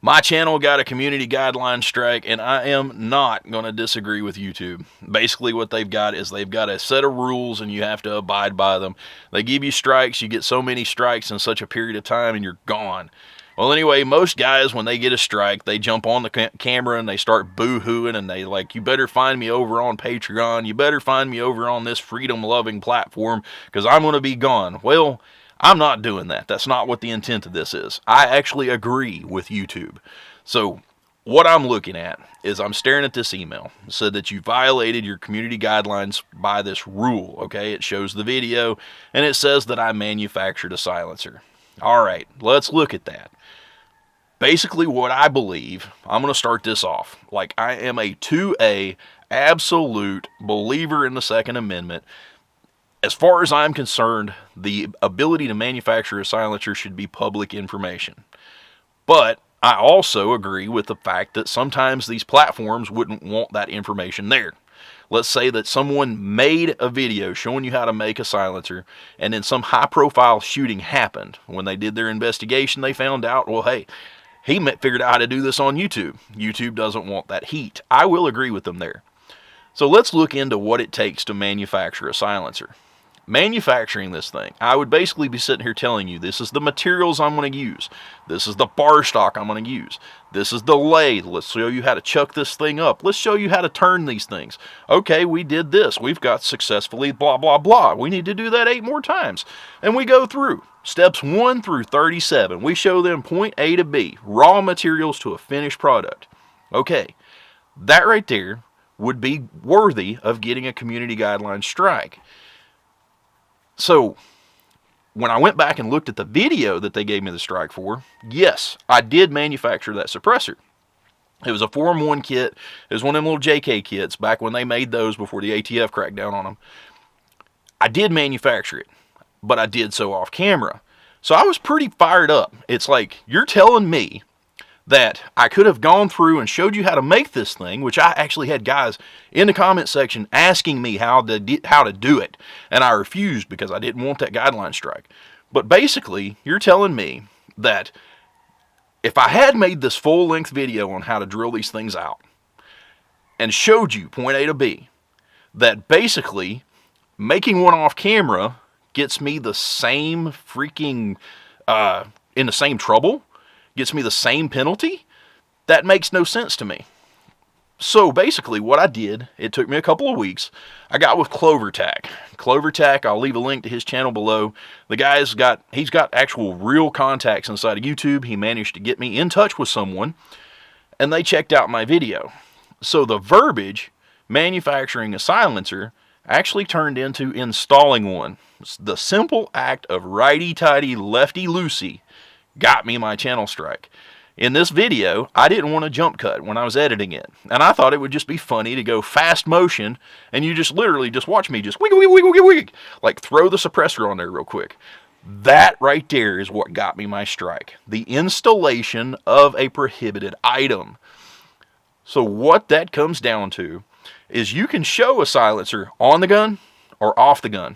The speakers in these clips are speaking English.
My channel got a community guideline strike, and I am not going to disagree with YouTube. Basically what they've got is they've got a set of rules, and you have to abide by them. They give you strikes, you get so many strikes in such a period of time, and you're gone. Well, anyway, most guys, when they get a strike, they jump on the camera and they start boo-hooing, and they like, you better find me over on Patreon, you better find me over on this freedom-loving platform, because I'm going to be gone. Well, I'm not doing that. That's not what the intent of this is. I actually agree with YouTube. So what I'm looking at is I'm staring at this email. It said that you violated your community guidelines by this rule, okay? It shows the video, and it says that I manufactured a silencer. All right, let's look at that. Basically what I believe, I'm going to start this off. Like, I am a 2A absolute believer in the Second Amendment. As far as I'm concerned, the ability to manufacture a silencer should be public information. But I also agree with the fact that sometimes these platforms wouldn't want that information there. Let's say that someone made a video showing you how to make a silencer, and then some high-profile shooting happened. When they did their investigation, they found out, well, hey, he figured out how to do this on YouTube. YouTube doesn't want that heat. I will agree with them there. So let's look into what it takes to manufacture a silencer. Manufacturing this thing, I would basically be sitting here telling you, this is the materials I'm going to use. This is the bar stock I'm going to use. This is the lathe. Let's show you how to chuck this thing up. Let's show you how to turn these things. Okay, we did this. We've got successfully blah, blah, blah. We need to do that 8 more times. And we go through steps 1 through 37. We show them point A to B, raw materials to a finished product. Okay, that right there would be worthy of getting a community guideline strike. So, when I went back and looked at the video that they gave me the strike for, yes, I did manufacture that suppressor. It was a Form 1 kit. It was one of them little JK kits back when they made those before the ATF cracked down on them. I did manufacture it, but I did so off camera. So I was pretty fired up. It's like, you're telling me that I could have gone through and showed you how to make this thing, which I actually had guys in the comment section asking me how to do it, and I refused because I didn't want that guideline strike. But basically, you're telling me that if I had made this full-length video on how to drill these things out and showed you point A to B, that basically making one off camera gets me the same freaking, in the same trouble, gets me the same penalty? That makes no sense to me. So basically what I did, it took me a couple of weeks, I got with CloverTac. CloverTac, I'll leave a link to his channel below. The guy's he's got actual real contacts inside of YouTube. He managed to get me in touch with someone, and they checked out my video. So the verbiage, manufacturing a silencer, actually turned into installing one. The simple act of righty-tighty, lefty-loosey got me my channel strike. In this video, I didn't want to jump cut when I was editing it. And I thought it would just be funny to go fast motion, and you just literally just watch me just wiggle, wiggle, wiggle, wiggle, like throw the suppressor on there real quick. That right there is what got me my strike. The installation of a prohibited item. So what that comes down to is you can show a silencer on the gun or off the gun.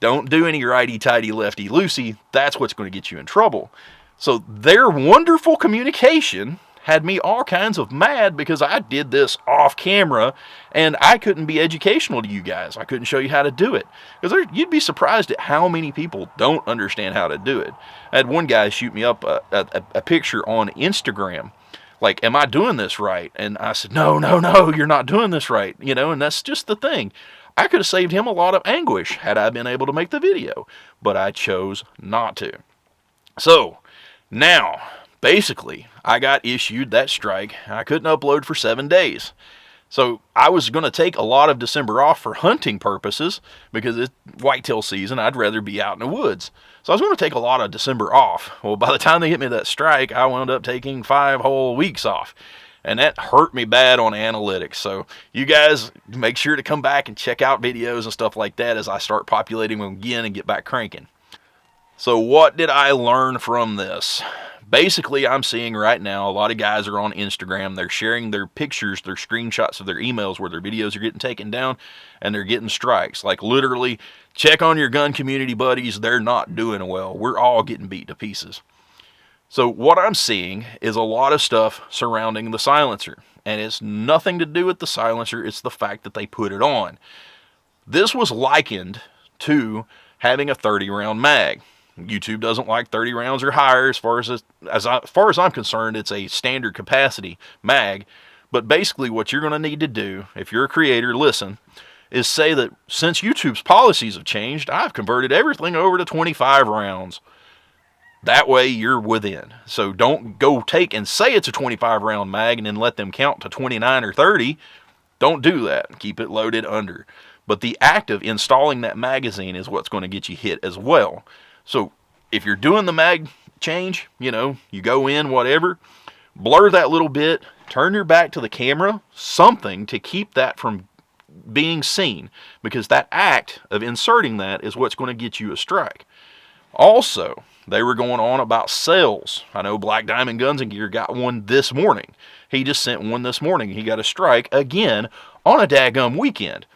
Don't do any righty-tighty, lefty-loosey. That's what's going to get you in trouble. So their wonderful communication had me all kinds of mad because I did this off camera and I couldn't be educational to you guys. I couldn't show you how to do it. Because you'd be surprised at how many people don't understand how to do it. I had one guy shoot me up a picture on Instagram. Like, am I doing this right? And I said, no, you're not doing this right. You know, and that's just the thing. I could have saved him a lot of anguish had I been able to make the video, but I chose not to. So, now, basically, I got issued that strike. I couldn't upload for 7 days. So, I was going to take a lot of December off for hunting purposes, because it's whitetail season, I'd rather be out in the woods. So, I was going to take a lot of December off. Well, by the time they hit me that strike, I wound up taking 5 whole weeks off. And that hurt me bad on analytics. So you guys make sure to come back and check out videos and stuff like that as I start populating them again and get back cranking. So what did I learn from this? Basically, I'm seeing right now a lot of guys are on Instagram. They're sharing their pictures, their screenshots of their emails where their videos are getting taken down and they're getting strikes. Like literally, check on your gun community buddies. They're not doing well. We're all getting beat to pieces. So what I'm seeing is a lot of stuff surrounding the silencer. And it's nothing to do with the silencer, it's the fact that they put it on. This was likened to having a 30-round mag. YouTube doesn't like 30 rounds or higher as far as I'm concerned. It's a standard capacity mag. But basically what you're going to need to do, if you're a creator, listen, is say that since YouTube's policies have changed, I've converted everything over to 25 rounds. That way you're within. So don't go take and say it's a 25 round mag and then let them count to 29 or 30. Don't do that. Keep it loaded under. But the act of installing that magazine is what's going to get you hit as well. So if you're doing the mag change, you go in, whatever, blur that little bit, turn your back to the camera, something to keep that from being seen, because that act of inserting that is what's going to get you a strike. Also, they were going on about sales. I know Black Diamond Guns and Gear got one this morning. He just sent one this morning. He got a strike again on a daggum weekend.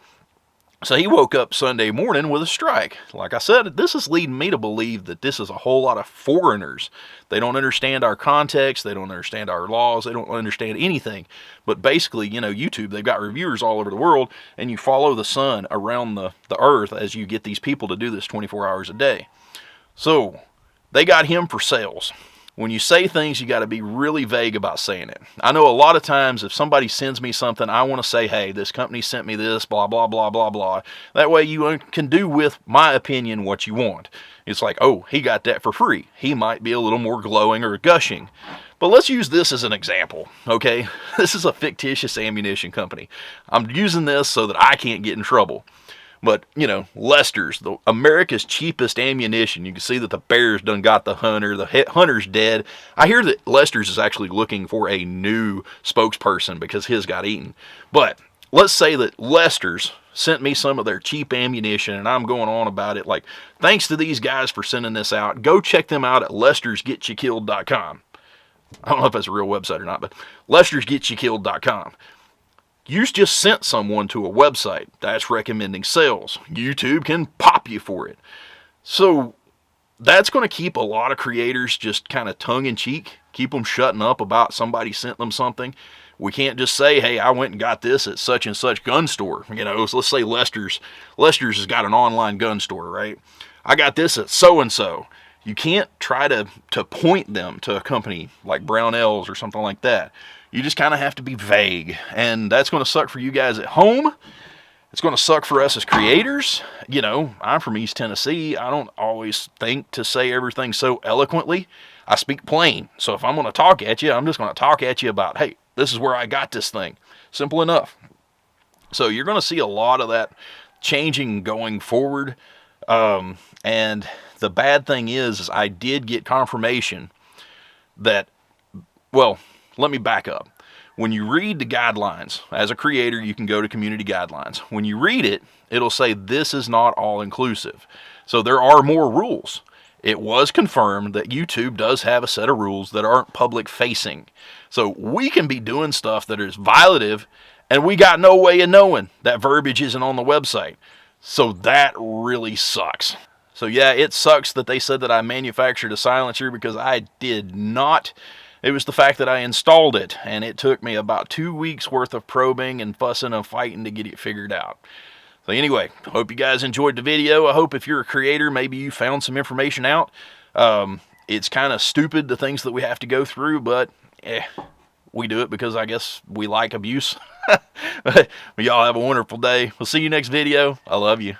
So he woke up Sunday morning with a strike. Like I said, this is leading me to believe that this is a whole lot of foreigners. They don't understand our context. They don't understand our laws. They don't understand anything. But basically, YouTube, they've got reviewers all over the world, and you follow the sun around the earth as you get these people to do this 24 hours a day. So they got him for sales. When you say things, you got to be really vague about saying it. I know a lot of times if somebody sends me something, I want to say, hey, this company sent me this, blah, blah, blah, blah, blah. That way you can do with my opinion what you want. It's like, oh, he got that for free. He might be a little more glowing or gushing. But let's use this as an example, okay? This is a fictitious ammunition company. I'm using this so that I can't get in trouble. But, Lester's, America's cheapest ammunition. You can see that the bears done got the hunter. The hunter's dead. I hear that Lester's is actually looking for a new spokesperson because his got eaten. But let's say that Lester's sent me some of their cheap ammunition, and I'm going on about it like, thanks to these guys for sending this out. Go check them out at lestersgetyoukilled.com. I don't know if that's a real website or not, but lestersgetyoukilled.com. You just sent someone to a website that's recommending sales. YouTube can pop you for it. So that's going to keep a lot of creators just kind of tongue-in-cheek, keep them shutting up about somebody sent them something. We can't just say, hey, I went and got this at such and such gun store. So let's say Lester's has got an online gun store, right? I got this at so-and-so. You can't try to point them to a company like Brownells or something like that. You just kind of have to be vague, and that's going to suck for you guys at home. It's going to suck for us as creators. I'm from East Tennessee. I don't always think to say everything so eloquently. I speak plain. So if I'm going to talk at you, I'm just going to talk at you about, hey, this is where I got this thing. Simple enough. So you're going to see a lot of that changing going forward. And the bad thing is I did get confirmation that, well, let me back up. When you read the guidelines, as a creator, you can go to community guidelines. When you read it, it'll say this is not all inclusive. So there are more rules. It was confirmed that YouTube does have a set of rules that aren't public facing. So we can be doing stuff that is violative, and we got no way of knowing that verbiage isn't on the website. So that really sucks. So yeah, it sucks that they said that I manufactured a silencer, because I did not. It was the fact that I installed it, and it took me about 2 weeks worth of probing and fussing and fighting to get it figured out. So anyway, hope you guys enjoyed the video. I hope if you're a creator, maybe you found some information out. It's kind of stupid, the things that we have to go through, but we do it because I guess we like abuse. But y'all have a wonderful day. We'll see you next video. I love you.